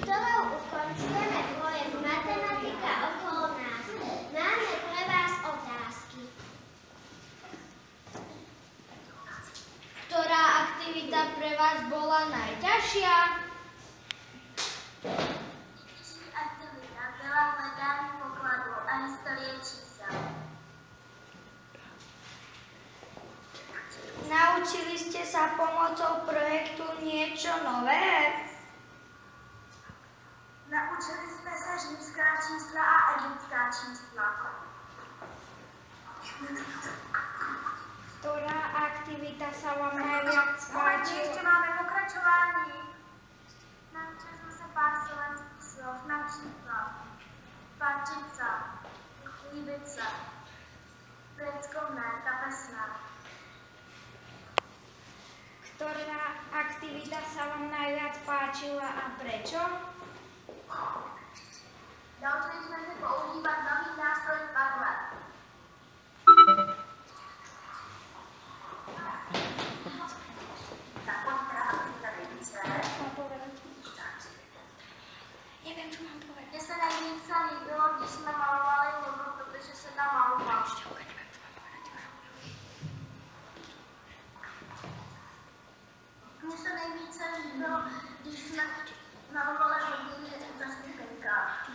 ktorou ukončujeme projekt Matematika okolo nás. Máme pre vás otázky. Ktorá aktivita pre vás bola najťažšia? Aktivita veľa hľadání pokladov a histórie čísel. Naučili ste sa pomocou projektu niečo nové? Naučili sme sa římská čísla a egyptská čísla. Ktorá aktivita sa vám najviac páčila? Ešte máme pokračování. Naučili sme sa pár slovenských slov, napríklad pačica, líbica, preckovné, kapesná. Ktorá aktivita sa vám najviac páčila a prečo? Naučili sme sa používať nový nástroj Padlet. Neviem, čo mám povedať. Mne sa najvíc líbilo, když sme malovali logo, protože sa tam malovalo. Mně se nejvíce líbilo, když jsme malovali hodiny za stupenkách.